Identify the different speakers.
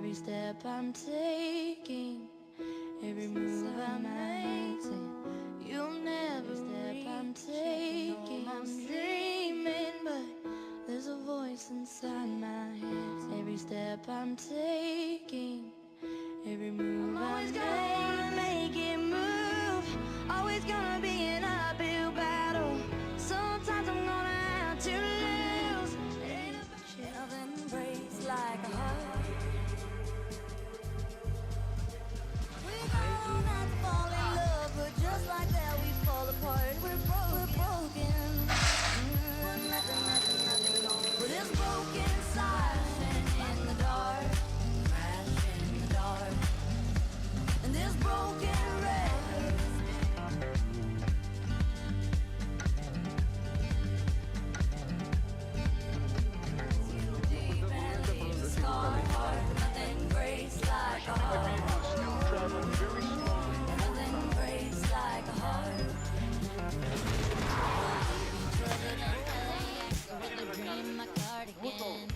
Speaker 1: every step I'm taking, every move I'm making. You'll never step I'm taking. I'm dreaming, but there's a voice inside my head. Every step I'm taking, every move I'm always gonna make it move. Always gonna be an uphill battle. Sometimes I'm gonna have to lose. Nothing breaks like a heart. We don't have to fall in love, but just like that we fall apart. We're broken. Nothing long. But it's broken inside, crashing in the dark, crashing in the dark. And this broken record, deep and leaves a scar. Nothing breaks like a heart. Nothing breaks like a heart. With a dream in my cardigan.